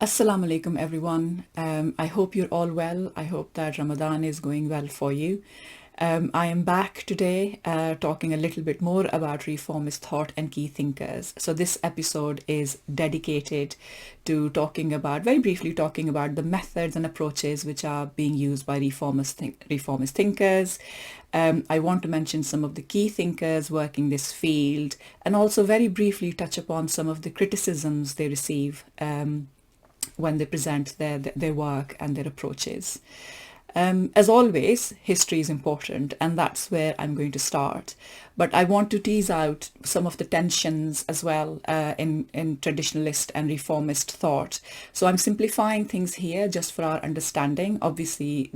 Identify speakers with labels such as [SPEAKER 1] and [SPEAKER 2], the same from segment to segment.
[SPEAKER 1] Assalamu alaikum, everyone. I hope you're all well. I hope that Ramadan is going well for you. I am back today talking a little bit more about reformist thought and key thinkers. So, this episode is dedicated to very briefly talking about the methods and approaches which are being used by reformist thinkers. I want to mention some of the key thinkers working this field and also very briefly touch upon some of the criticisms they receive. When they present their work and their approaches. As always, history is important, and that's where I'm going to start. But I want to tease out some of the tensions as well in traditionalist and reformist thought. So I'm simplifying things here just for our understanding. Obviously,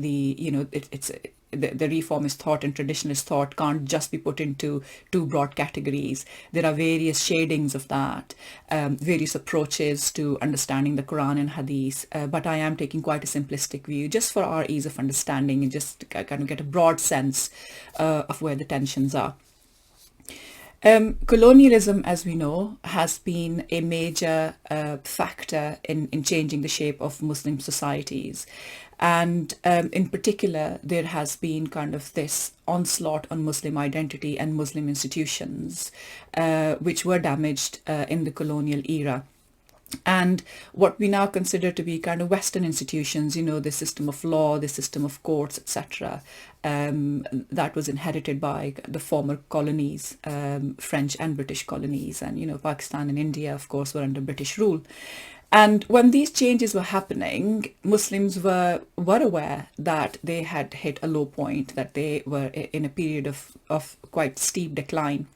[SPEAKER 1] the reformist thought and traditionalist thought can't just be put into two broad categories. There are various shadings of that, various approaches to understanding the Quran and Hadith, but I am taking quite a simplistic view just for our ease of understanding and just to kind of get a broad sense of where the tensions are. Colonialism, as we know, has been a major factor in changing the shape of Muslim societies. And in particular, there has been kind of this onslaught on Muslim identity and Muslim institutions, which were damaged in the colonial era. And what we now consider to be kind of Western institutions, the system of law, the system of courts, etc., that was inherited by the former colonies, French and British colonies. And, Pakistan and India, of course, were under British rule. And when these changes were happening, Muslims were aware that they had hit a low point, that they were in a period of quite steep decline.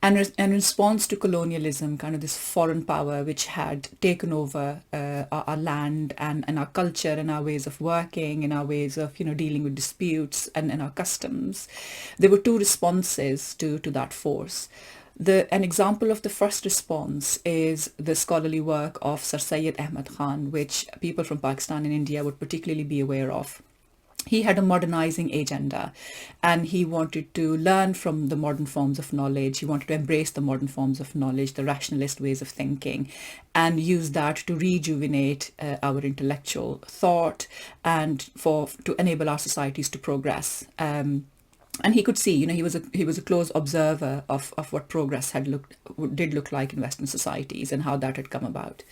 [SPEAKER 1] And in response to colonialism, kind of this foreign power which had taken over our land and our culture and our ways of working and our ways of dealing with disputes and our customs, there were two responses to that force. An example of the first response is the scholarly work of Sir Syed Ahmad Khan, which people from Pakistan and India would particularly be aware of. He had a modernizing agenda and he wanted to learn from the modern forms of knowledge. He wanted to embrace the modern forms of knowledge, the rationalist ways of thinking, and use that to rejuvenate our intellectual thought and to enable our societies to progress. And he could see, he was a close observer of what progress did look like in Western societies and how that had come about.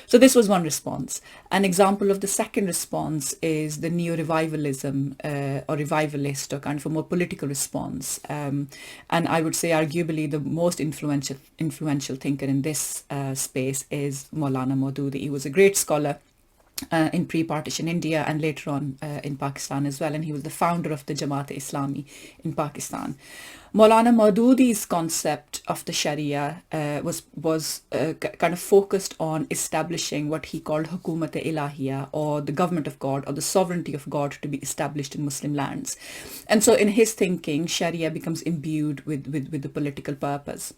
[SPEAKER 1] So this was one response. An example of the second response is the neo-revivalism or revivalist or kind of a more political response. And I would say arguably the most influential thinker in this space is Maulana Maududi. He was a great scholar in pre-partition India and later on in Pakistan as well. And he was the founder of the Jamaat-e-Islami in Pakistan. Maulana Maududi's concept of the Sharia was kind of focused on establishing what he called Hukumat-e-Ilahiyya, or the government of God, or the sovereignty of God to be established in Muslim lands. And so in his thinking, Sharia becomes imbued with the political purpose.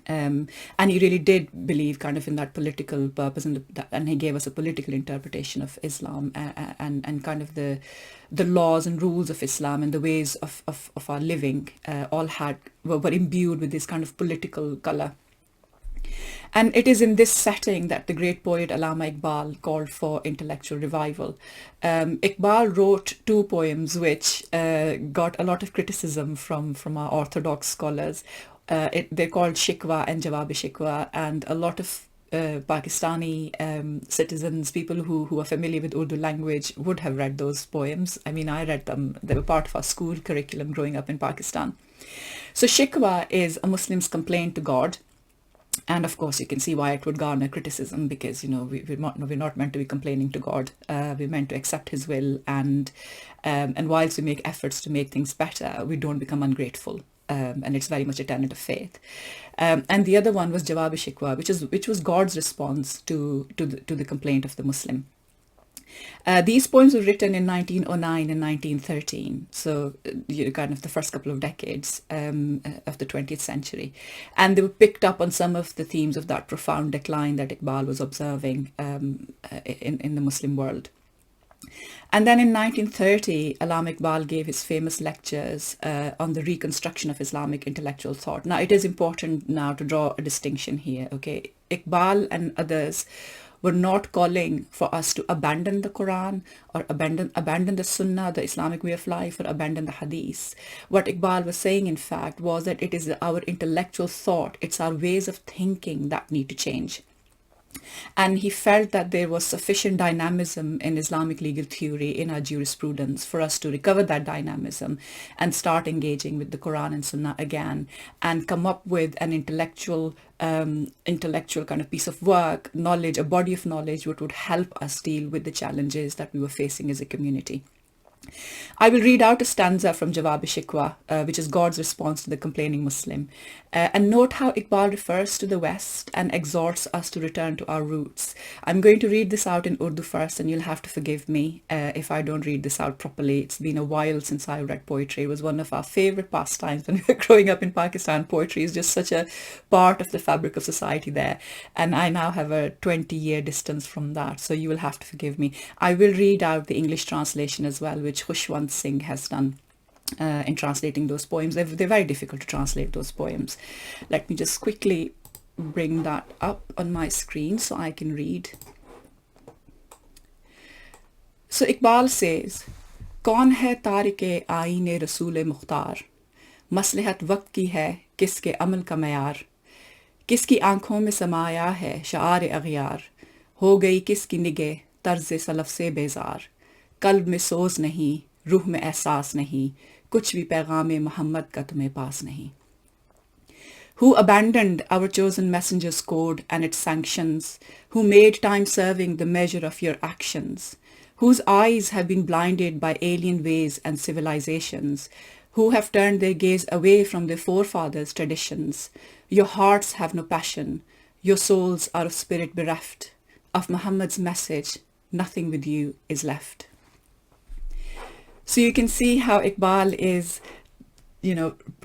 [SPEAKER 1] And he really did believe kind of in that political purpose, and he gave us a political interpretation of Islam and kind of the laws and rules of Islam and the ways of our living were imbued with this kind of political colour. And it is in this setting that the great poet Allama Iqbal called for intellectual revival. Iqbal wrote two poems which got a lot of criticism from our orthodox scholars. They're called Shikwa and Jawab, and a lot of Pakistani citizens, people who are familiar with Urdu language, would have read those poems. I mean, I read them. They were part of our school curriculum growing up in Pakistan. So Shikwa is a Muslim's complaint to God. And of course, you can see why it would garner criticism, because we're not meant to be complaining to God. We're meant to accept His will, and whilst we make efforts to make things better, we don't become ungrateful. And it's very much a tenet of faith. And the other one was Jawab Shikwa, which was God's response to the complaint of the Muslim. These poems were written in 1909 and 1913, so kind of the first couple of decades of the 20th century. And they were picked up on some of the themes of that profound decline that Iqbal was observing in the Muslim world. And then in 1930, Allama Iqbal gave his famous lectures on the reconstruction of Islamic intellectual thought. Now, it is important now to draw a distinction here, okay? Iqbal and others were not calling for us to abandon the Quran or abandon the Sunnah, the Islamic way of life, or abandon the Hadith. What Iqbal was saying, in fact, was that it is our intellectual thought, it's our ways of thinking that need to change. And he felt that there was sufficient dynamism in Islamic legal theory, in our jurisprudence, for us to recover that dynamism and start engaging with the Quran and Sunnah again, and come up with an intellectual kind of piece of work, knowledge, a body of knowledge, which would help us deal with the challenges that we were facing as a community. I will read out a stanza from Jawab, Shikwa, which is God's response to the complaining Muslim. And note how Iqbal refers to the West and exhorts us to return to our roots. I'm going to read this out in Urdu first, and you'll have to forgive me if I don't read this out properly. It's been a while since I read poetry. It was one of our favorite pastimes when we were growing up in Pakistan. Poetry is just such a part of the fabric of society there. And I now have a 20-year distance from that, so you will have to forgive me. I will read out the English translation as well, which Khushwant Singh has done in translating those poems. They're very difficult to translate, those poems. Let me just quickly bring that up on my screen so I can read. So Iqbal says, कौन है तारिके आईने रसूल मुख्तार, मसलहत वक्त की है किसके अमल का मयार, किसकी आंखों में समाया है शार अगियार, हो गई किसकी निगे तर्ज सलफ से बेजार, कल्ब में सोज नहीं, रूह में एहसास नहीं, कुछ भी पैगाम मोहम्मद का तुम्हें पास नहीं. Who abandoned our chosen messenger's code and its sanctions, who made time serving the measure of your actions, whose eyes have been blinded by alien ways and civilizations, who have turned their gaze away from their forefathers' traditions. Your hearts have no passion, your souls are of spirit bereft, of Muhammad's message, nothing with you is left. So you can see how Iqbal is,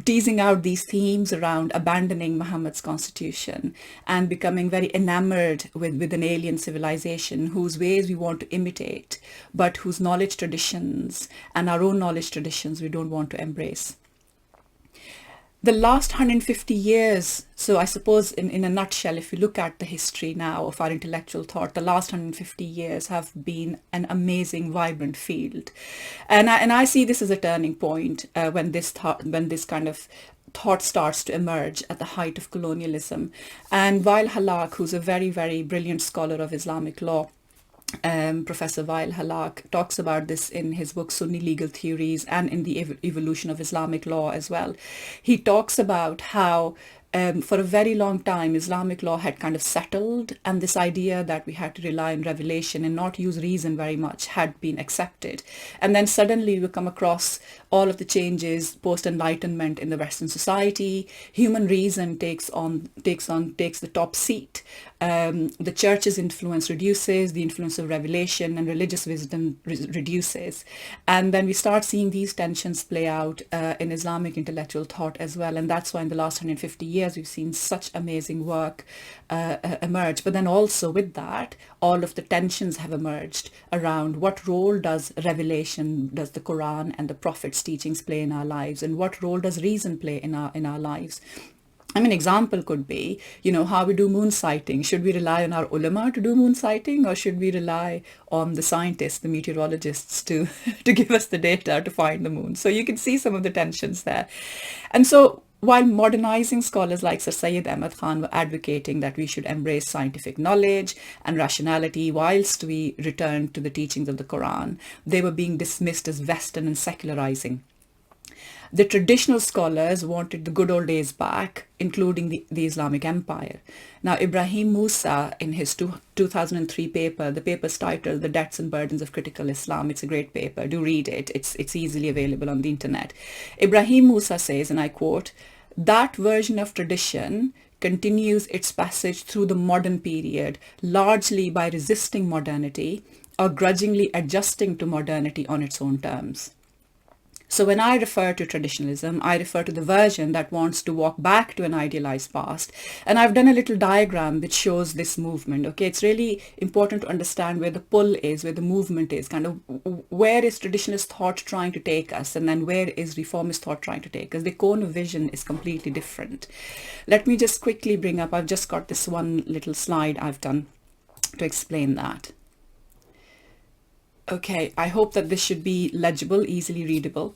[SPEAKER 1] teasing out these themes around abandoning Muhammad's constitution and becoming very enamored with an alien civilization whose ways we want to imitate, but whose knowledge traditions and our own knowledge traditions we don't want to embrace. The last 150 years, so I suppose in a nutshell, if you look at the history now of our intellectual thought, the last 150 years have been an amazing, vibrant field. And I see this as a turning point when this kind of thought starts to emerge at the height of colonialism. And Wael Hallaq, who's a very, very brilliant scholar of Islamic law, Professor Wael Hallaq talks about this in his book Sunni Legal Theories and in the Evolution of Islamic Law as well. He talks about how for a very long time Islamic law had kind of settled, and this idea that we had to rely on revelation and not use reason very much had been accepted. And then suddenly we come across all of the changes post-enlightenment in the Western society. Human reason takes the top seat. The church's influence reduces, the influence of revelation and religious wisdom reduces. And then we start seeing these tensions play out in Islamic intellectual thought as well. And that's why in the last 150 years we've seen such amazing work emerge. But then also with that, all of the tensions have emerged around what role does revelation, does the Quran and the Prophet's teachings play in our lives, and what role does reason play in our lives. I mean, example could be, how we do moon sighting. Should we rely on our ulama to do moon sighting, or should we rely on the scientists, the meteorologists to give us the data to find the moon? So you can see some of the tensions there. And so while modernizing scholars like Sir Syed Ahmad Khan were advocating that we should embrace scientific knowledge and rationality whilst we return to the teachings of the Quran, they were being dismissed as Western and secularizing. The traditional scholars wanted the good old days back, including the Islamic Empire. Now, Ibrahim Musa, in his 2003 paper, the paper's titled The Debts and Burdens of Critical Islam, it's a great paper, do read it, it's easily available on the internet. Ibrahim Musa says, and I quote, "That version of tradition continues its passage through the modern period, largely by resisting modernity or grudgingly adjusting to modernity on its own terms." So when I refer to traditionalism, I refer to the version that wants to walk back to an idealized past. And I've done a little diagram which shows this movement. Okay, it's really important to understand where the pull is, where the movement is, kind of where is traditionalist thought trying to take us, and then where is reformist thought trying to take us. The cone of vision is completely different. Let me just quickly bring up, I've just got this one little slide I've done. to explain that. Okay, I hope that this should be legible, easily readable.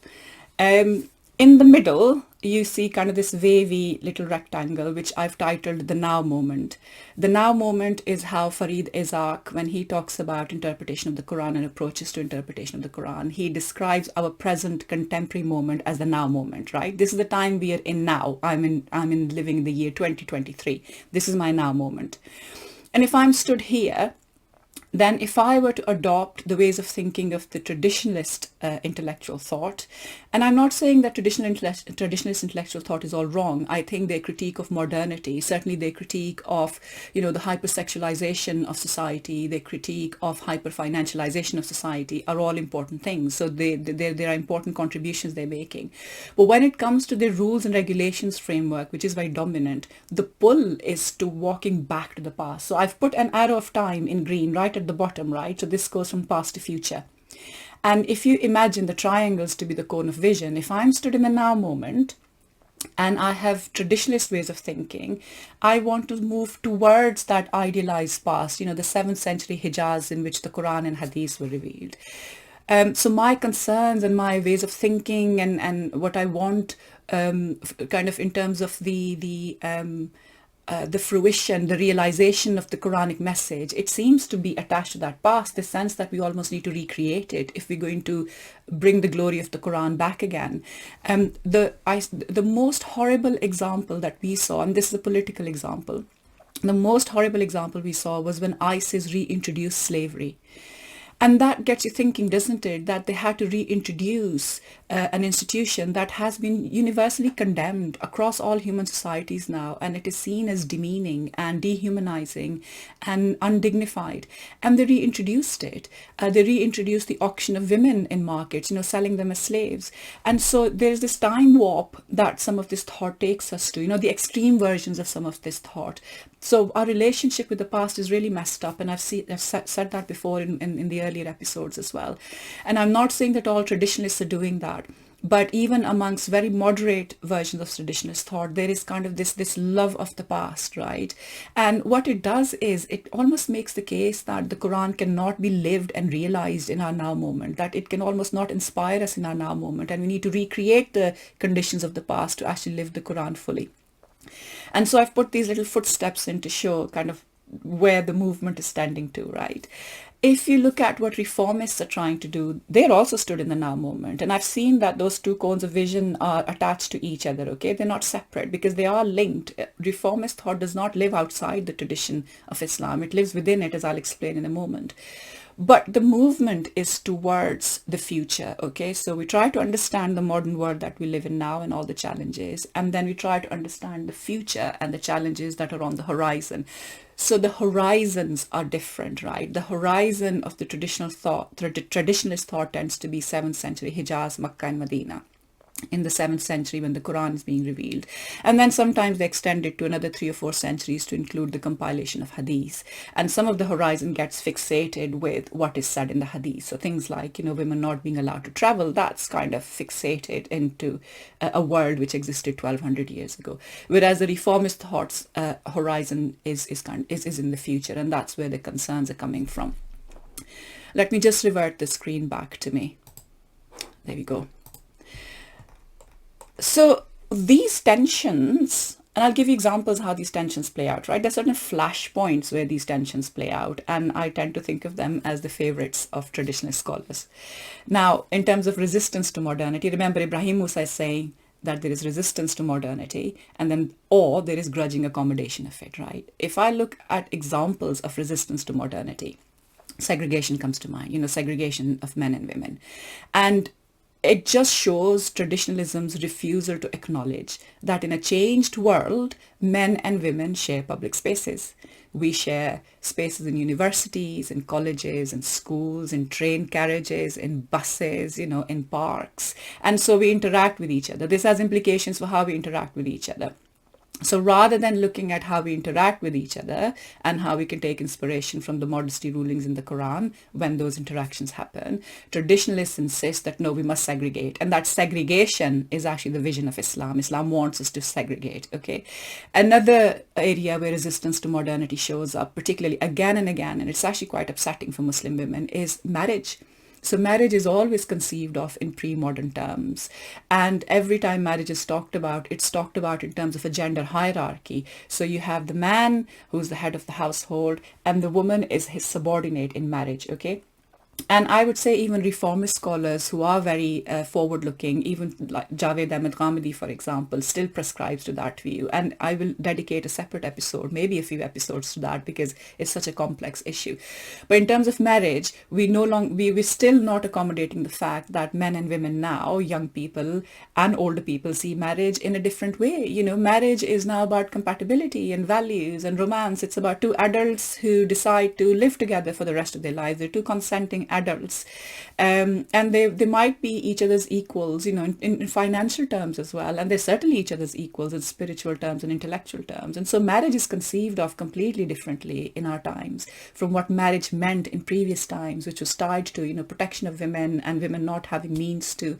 [SPEAKER 1] In the middle, you see kind of this wavy little rectangle, which I've titled the now moment. The now moment is how Farid Isaac, when he talks about interpretation of the Quran and approaches to interpretation of the Quran, he describes our present contemporary moment as the now moment, right? This is the time we are in now. I'm in living in the year 2023. This is my now moment. And if I'm stood here, then if I were to adopt the ways of thinking of the traditionalist intellectual thought, and I'm not saying that traditionalist intellectual thought is all wrong. I think their critique of modernity, certainly their critique of, the hypersexualization of society, their critique of hyperfinancialization of society are all important things. So there are important contributions they're making. But when it comes to the rules and regulations framework, which is very dominant, the pull is to walking back to the past. So I've put an arrow of time in green right at the bottom, right? So this goes from past to future. And if you imagine the triangles to be the cone of vision, if I'm stood in the now moment and I have traditionalist ways of thinking, I want to move towards that idealized past, the 7th century Hijaz in which the Quran and Hadith were revealed. So my concerns and my ways of thinking and what I want kind of in terms of the fruition, the realization of the Quranic message, it seems to be attached to that past, the sense that we almost need to recreate it if we're going to bring the glory of the Quran back again. The most horrible example that we saw, and this is a political example, the most horrible example we saw was when ISIS reintroduced slavery. And that gets you thinking, doesn't it, that they had to reintroduce an institution that has been universally condemned across all human societies now, and it is seen as demeaning and dehumanizing and undignified. And they reintroduced it. They reintroduced the auction of women in markets, selling them as slaves. And so there's this time warp that some of this thought takes us to, the extreme versions of some of this thought. So our relationship with the past is really messed up, and I've said that before in the earlier episodes as well. And I'm not saying that all traditionalists are doing that, but even amongst very moderate versions of traditionalist thought, there is kind of this love of the past, right? And what it does is it almost makes the case that the Quran cannot be lived and realized in our now moment, that it can almost not inspire us in our now moment, and we need to recreate the conditions of the past to actually live the Quran fully. And so I've put these little footsteps in to show kind of where the movement is standing to, right? If you look at what reformists are trying to do, they're also stood in the now moment. And I've seen that those two cones of vision are attached to each other, okay? They're not separate because they are linked. Reformist thought does not live outside the tradition of Islam. It lives within it, as I'll explain in a moment. But the movement is towards the future, okay? So we try to understand the modern world that we live in now and all the challenges, and then we try to understand the future and the challenges that are on the horizon. So the horizons are different, right? The horizon of the traditionalist thought tends to be 7th century Hijaz, Makkah and Medina, in the 7th century when the Quran is being revealed. And then sometimes they extend it to another 3 or 4 centuries to include the compilation of Hadith. And some of the horizon gets fixated with what is said in the Hadith. So things like, women not being allowed to travel, that's kind of fixated into a world which existed 1200 years ago. Whereas the reformist thoughts horizon is in the future, and that's where the concerns are coming from. Let me just revert the screen back to me. There we go. So these tensions, and I'll give you examples how these tensions play out, right? There's certain flashpoints where these tensions play out, and I tend to think of them as the favorites of traditionalist scholars. Now, in terms of resistance to modernity, remember Ibrahim Musa is saying that there is resistance to modernity, and then, or there is grudging accommodation of it, right? If I look at examples of resistance to modernity, segregation comes to mind, segregation of men and women. And it just shows traditionalism's refusal to acknowledge that in a changed world, men and women share public spaces. We share spaces in universities, in colleges, in schools, in train carriages, in buses, in parks. And so we interact with each other. This has implications for how we interact with each other. So rather than looking at how we interact with each other and how we can take inspiration from the modesty rulings in the Quran when those interactions happen, traditionalists insist that no, we must segregate. And that segregation is actually the vision of Islam. Islam wants us to segregate, okay? Another area where resistance to modernity shows up, particularly again and again, and it's actually quite upsetting for Muslim women, is marriage. So marriage is always conceived of in pre-modern terms. And every time marriage is talked about, it's talked about in terms of a gender hierarchy. So you have the man who's the head of the household and the woman is his subordinate in marriage, okay? And I would say even reformist scholars who are very forward-looking, even like Javed Ahmed Ghamidi, for example, still prescribes to that view. And I will dedicate a separate episode, maybe a few episodes to that because it's such a complex issue. But in terms of marriage, we're still not accommodating the fact that men and women now, young people and older people, see marriage in a different way. You know, marriage is now about compatibility and values and romance. It's about two adults who decide to live together for the rest of their lives. They're two consenting adults, and they might be each other's equals, you know, in financial terms as well, and they're certainly each other's equals in spiritual terms and intellectual terms. And so marriage is conceived of completely differently in our times from what marriage meant in previous times, which was tied to, you know, protection of women and women not having means to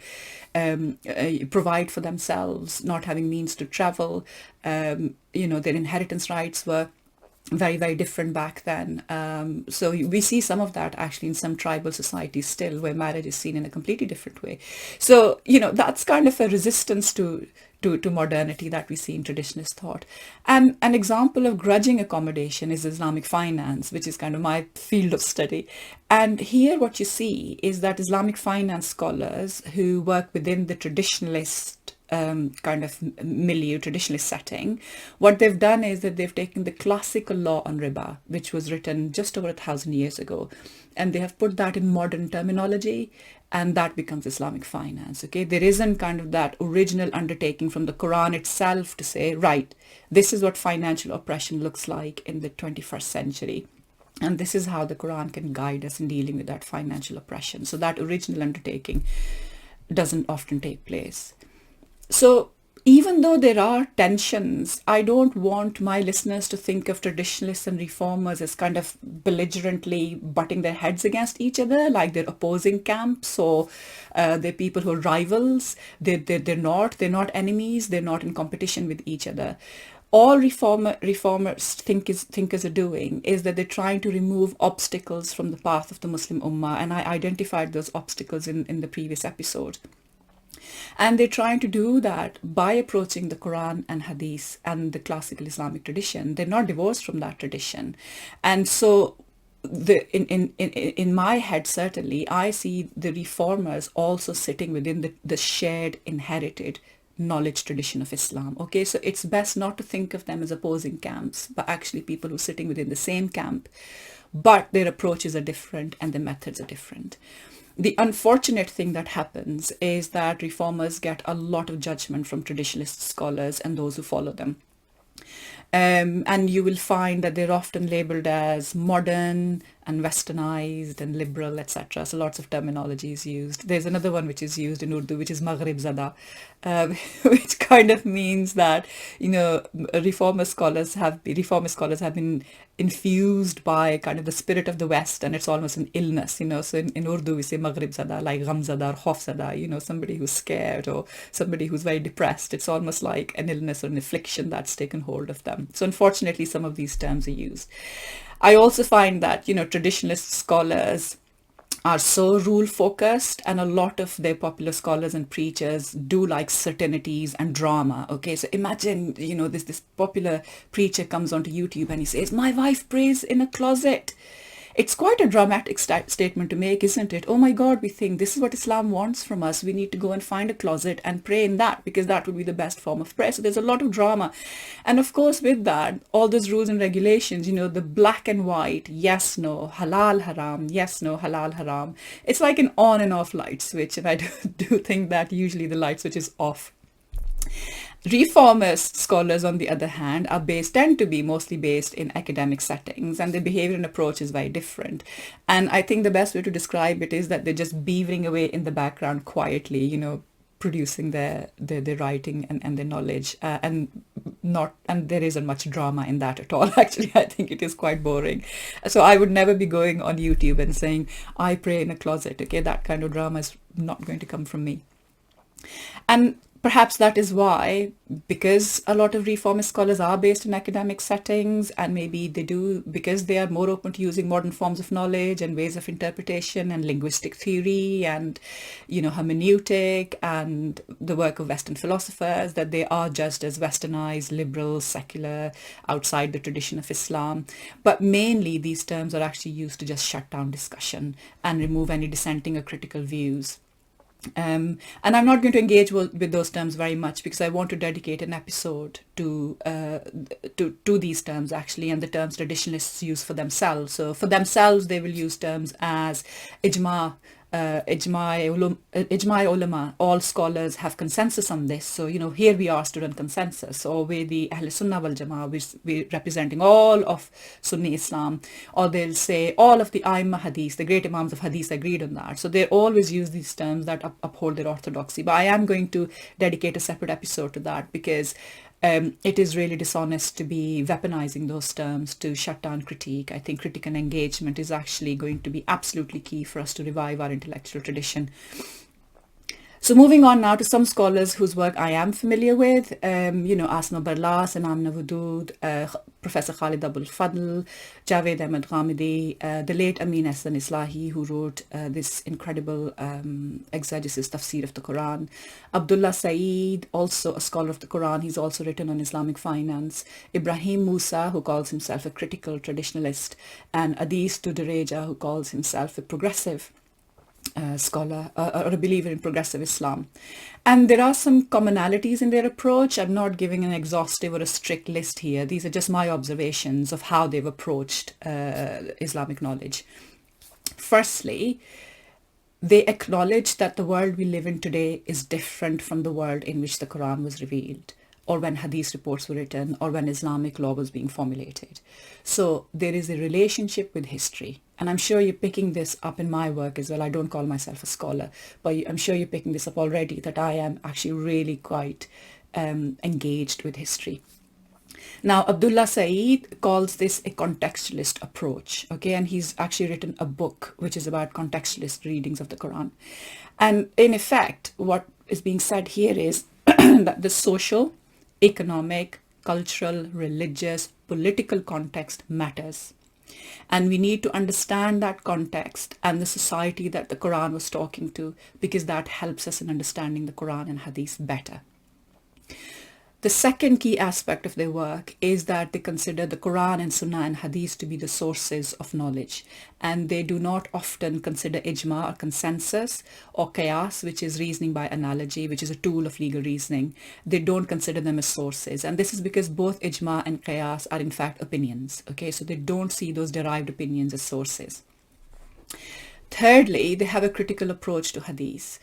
[SPEAKER 1] provide for themselves, not having means to travel. You know, their inheritance rights were very, very different back then. So we see some of that actually in some tribal societies still, where marriage is seen in a completely different way. So, you know, that's kind of a resistance to modernity that we see in traditionalist thought. And an example of grudging accommodation is Islamic finance, which is kind of my field of study. And here what you see is that Islamic finance scholars who work within the traditionalist kind of milieu, traditionalist setting, what they've done is that they've taken the classical law on riba, which was written just over 1,000 years ago, and they have put that in modern terminology, and that becomes Islamic finance. Okay, there isn't kind of that original undertaking from the Quran itself to say, right, this is what financial oppression looks like in the 21st century. And this is how the Quran can guide us in dealing with that financial oppression. So that original undertaking doesn't often take place. So even though there are tensions, I don't want my listeners to think of traditionalists and reformers as kind of belligerently butting their heads against each other, like they're opposing camps, or they're people who are rivals. They're not enemies. They're not in competition with each other. All reformers thinkers are doing is that they're trying to remove obstacles from the path of the Muslim Ummah, and I identified those obstacles in the previous episode. And they're trying to do that by approaching the Quran and Hadith and the classical Islamic tradition. They're not divorced from that tradition. And so in my head, certainly, I see the reformers also sitting within the shared inherited knowledge tradition of Islam. Okay, so it's best not to think of them as opposing camps, but actually people who are sitting within the same camp, but their approaches are different and their methods are different. The unfortunate thing that happens is that reformers get a lot of judgment from traditionalist scholars and those who follow them. And you will find that they're often labeled as modern and westernized and liberal, etc. So lots of terminology is used. There's another one which is used in Urdu, which is Maghrib Zada, which kind of means that, you know, reformist scholars have been infused by kind of the spirit of the West, and it's almost an illness, you know. So in Urdu we say Maghrib Zada, like Gham Zada or Khauf Zada, you know, somebody who's scared or somebody who's very depressed. It's almost like an illness or an affliction that's taken hold of them. So unfortunately, some of these terms are used. I also find that, you know, traditionalist scholars are so rule focused, and a lot of their popular scholars and preachers do like certainties and drama. Okay, so imagine, you know, this popular preacher comes onto YouTube and he says, my wife prays in a closet. It's quite a dramatic statement to make, isn't it? Oh my God, we think this is what Islam wants from us. We need to go and find a closet and pray in that because that would be the best form of prayer. So there's a lot of drama. And of course, with that, all those rules and regulations, you know, the black and white, yes, no, halal, haram, yes, no, halal, haram. It's like an on and off light switch. And I do think that usually the light switch is off. Reformist scholars, on the other hand, tend to be mostly based in academic settings, and their behavior and approach is very different. And I think the best way to describe it is that they're just beavering away in the background quietly, you know, producing their writing and their knowledge, and there isn't much drama in that at all. Actually, I think it is quite boring. So I would never be going on YouTube and saying I pray in a closet. Okay, that kind of drama is not going to come from me. And perhaps that is why, because a lot of reformist scholars are based in academic settings, and maybe they do because they are more open to using modern forms of knowledge and ways of interpretation and linguistic theory and, hermeneutic and the work of Western philosophers, that they are just as westernized, liberal, secular, outside the tradition of Islam. But mainly these terms are actually used to just shut down discussion and remove any dissenting or critical views. And I'm not going to engage with those terms very much because I want to dedicate an episode to these terms actually, and the terms traditionalists use for themselves. So for themselves, they will use terms as ijma, ijma ulama. All scholars have consensus on this. So here we are stood on consensus, or with the Ahl Sunnah wal Jama'ah, which we're representing all of Sunni Islam, or they'll say all of the Aimma Hadith, the great Imams of Hadith agreed on that. So they always use these terms that uphold their orthodoxy. But I am going to dedicate a separate episode to that because it is really dishonest to be weaponizing those terms to shut down critique. I think critical engagement is actually going to be absolutely key for us to revive our intellectual tradition. So moving on now to some scholars whose work I am familiar with, Asma Barlas, Imam Nawadood, Professor Khalid Abul Fadl, Javed Ahmed Ghamidi, the late Amin Ahsan Islahi, who wrote this incredible exegesis tafsir of the Quran. Abdullah Saeed, also a scholar of the Quran, he's also written on Islamic finance. Ibrahim Musa, who calls himself a critical traditionalist, and Adis Tudereja, who calls himself a progressive scholar or a believer in progressive Islam. And there are some commonalities in their approach. I'm not giving an exhaustive or a strict list here. These are just my observations of how they've approached Islamic knowledge. Firstly, they acknowledge that the world we live in today is different from the world in which the Quran was revealed, or when Hadith reports were written, or when Islamic law was being formulated. So there is a relationship with history. And I'm sure you're picking this up in my work as well. I don't call myself a scholar, but I'm sure you're picking this up already, that I am actually really quite engaged with history. Now, Abdullah Saeed calls this a contextualist approach, okay? And he's actually written a book which is about contextualist readings of the Quran. And in effect, what is being said here is that the social, economic, cultural, religious, political context matters. And we need to understand that context and the society that the Quran was talking to, because that helps us in understanding the Quran and Hadith better. The second key aspect of their work is that they consider the Quran and Sunnah and Hadith to be the sources of knowledge. And they do not often consider ijma or consensus or qiyas, which is reasoning by analogy, which is a tool of legal reasoning. They don't consider them as sources. And this is because both ijma and qiyas are in fact opinions. Okay, so they don't see those derived opinions as sources. Thirdly, they have a critical approach to Hadith.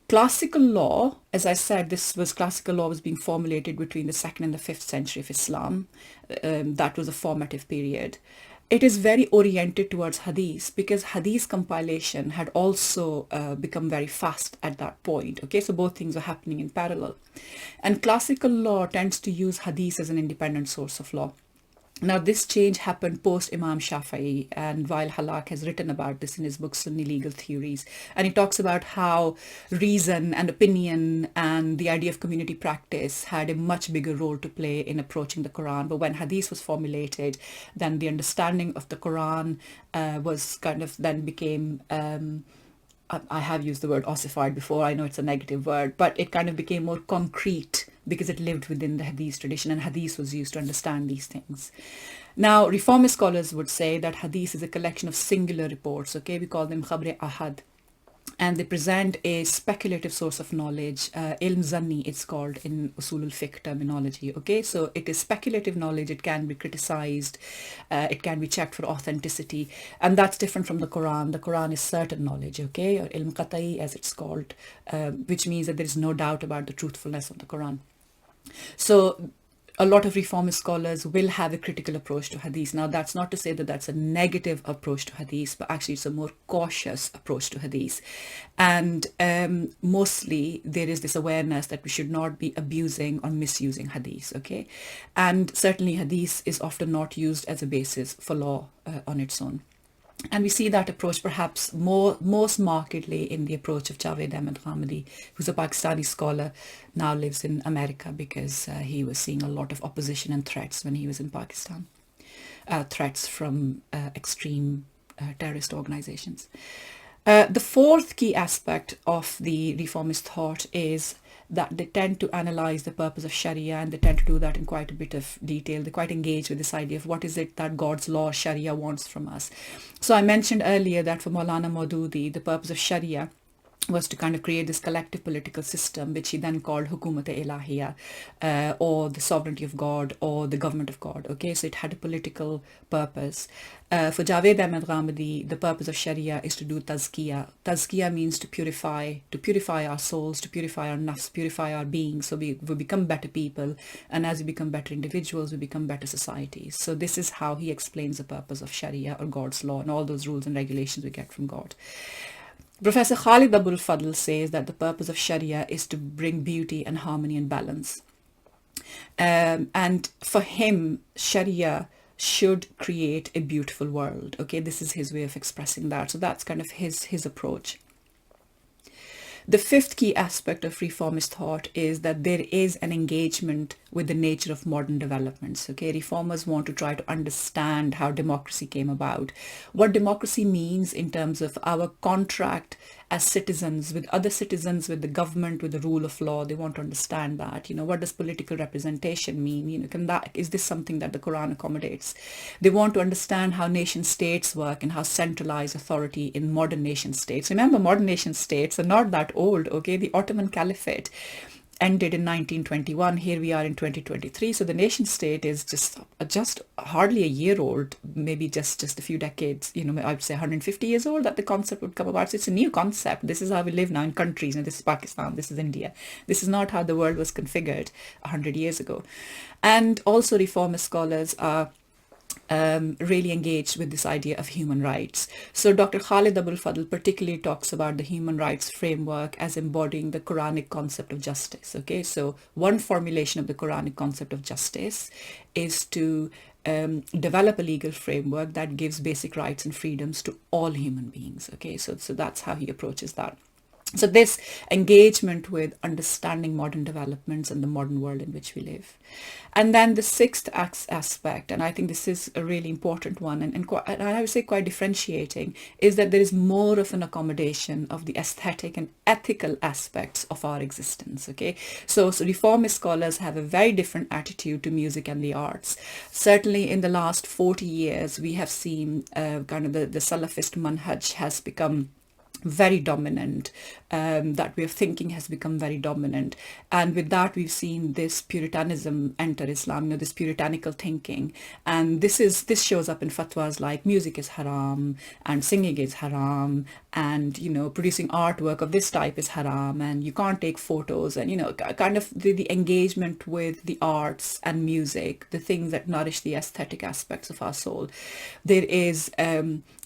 [SPEAKER 1] Classical law, as I said, classical law was being formulated between the 2nd and the 5th century of Islam. That was a formative period. It is very oriented towards Hadith because Hadith compilation had also become very fast at that point. Okay, so both things are happening in parallel. And classical law tends to use Hadith as an independent source of law. Now, this change happened post Imam Shafi'i, and Wael Halak has written about this in his book Sunni Legal Theories, and he talks about how reason and opinion and the idea of community practice had a much bigger role to play in approaching the Quran. But when Hadith was formulated, then the understanding of the Quran was kind of then became I have used the word ossified before. I know it's a negative word, but it kind of became more concrete because it lived within the Hadith tradition, and Hadith was used to understand these things. Now, reformist scholars would say that Hadith is a collection of singular reports. Okay, we call them khabre ahad, and they present a speculative source of knowledge. Ilm zanni, it's called in usul al-fiqh terminology. Okay, so it is speculative knowledge. It can be criticized. It can be checked for authenticity, and that's different from the Quran. The Quran is certain knowledge, okay, or ilm qat'i as it's called, which means that there is no doubt about the truthfulness of the Quran. So a lot of reformist scholars will have a critical approach to hadith. Now, that's not to say that that's a negative approach to hadith, but actually it's a more cautious approach to hadith. And mostly there is this awareness that we should not be abusing or misusing hadith, okay? And certainly hadith is often not used as a basis for law on its own. And we see that approach perhaps most markedly in the approach of Jawab Ghamidi, who's a Pakistani scholar, now lives in America because he was seeing a lot of opposition and threats when he was in Pakistan, threats from extreme terrorist organizations. The fourth key aspect of the reformist thought is that they tend to analyze the purpose of Sharia, and they tend to do that in quite a bit of detail. They're quite engaged with this idea of what is it that God's law, Sharia, wants from us. So I mentioned earlier that for Maulana Maududi, the purpose of Sharia was to kind of create this collective political system, which he then called Hukumat-e-Ilahiyya, or the sovereignty of God, or the government of God. Okay, so it had a political purpose. For Javed Ahmed Ghamidi, the purpose of Sharia is to do tazkiyah. Tazkiyah means to purify our souls, to purify our nafs, purify our beings, so we become better people, and as we become better individuals, we become better societies. So this is how he explains the purpose of Sharia, or God's law, and all those rules and regulations we get from God. Professor Khalid Abul Fadl says that the purpose of Sharia is to bring beauty and harmony and balance. And for him, Sharia should create a beautiful world. Okay, this is his way of expressing that. So that's kind of his approach. The fifth key aspect of reformist thought is that there is an engagement with the nature of modern developments. Okay, reformers want to try to understand how democracy came about, what democracy means in terms of our contract as citizens with other citizens, with the government, with the rule of law. They want to understand that. What does political representation mean? Is this something that the Quran accommodates? They want to understand how nation states work and how centralized authority in modern nation states. Remember, modern nation states are not that old. Okay, the Ottoman Caliphate ended in 1921. Here we are in 2023. So the nation state is just hardly a year old, maybe just a few decades, I would say 150 years old that the concept would come about. So it's a new concept. This is how we live now in countries. And this is Pakistan, this is India. This is not how the world was configured 100 years ago. And also reformist scholars are really engaged with this idea of human rights. So Dr. Khalid Abul Fadl particularly talks about the human rights framework as embodying the Quranic concept of justice. Okay, so one formulation of the Quranic concept of justice is to develop a legal framework that gives basic rights and freedoms to all human beings. Okay, so that's how he approaches that. So this engagement with understanding modern developments and the modern world in which we live. And then the sixth aspect, and I think this is a really important one, and I would say quite differentiating, is that there is more of an accommodation of the aesthetic and ethical aspects of our existence. Okay, so reformist scholars have a very different attitude to music and the arts. Certainly in the last 40 years, we have seen kind of the Salafist manhaj has become very dominant, that way of thinking has become very dominant, and with that we've seen this Puritanism enter Islam, this puritanical thinking, and this shows up in fatwas like music is haram and singing is haram, and producing artwork of this type is haram, and you can't take photos, and kind of the engagement with the arts and music, the things that nourish the aesthetic aspects of our soul.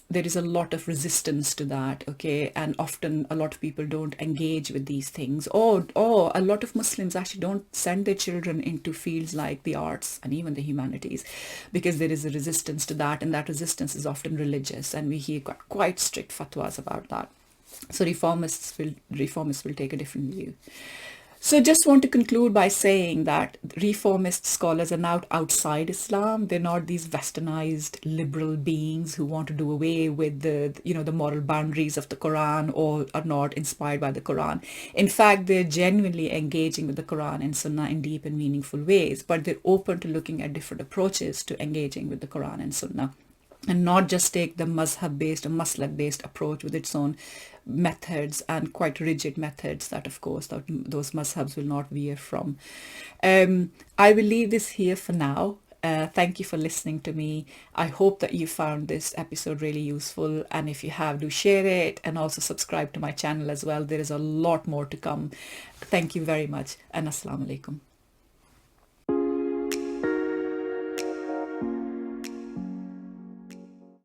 [SPEAKER 1] There is a lot of resistance to that, okay, and often a lot of people don't engage with these things, or a lot of Muslims actually don't send their children into fields like the arts and even the humanities, because there is a resistance to that, and that resistance is often religious, and we hear quite strict fatwas about that. So reformists will take a different view. So just want to conclude by saying that reformist scholars are now outside Islam. They're not these westernized liberal beings who want to do away with the moral boundaries of the Quran, or are not inspired by the Quran. In fact, they're genuinely engaging with the Quran and Sunnah in deep and meaningful ways, but they're open to looking at different approaches to engaging with the Quran and Sunnah, and not just take the mazhab-based or maslak-based approach with its own methods and quite rigid methods that, of course, those mazhabs will not veer from. I will leave this here for now. Thank you for listening to me. I hope that you found this episode really useful, and if you have, do share it, and also subscribe to my channel as well. There is a lot more to come. Thank you very much, and Assalamu alaikum.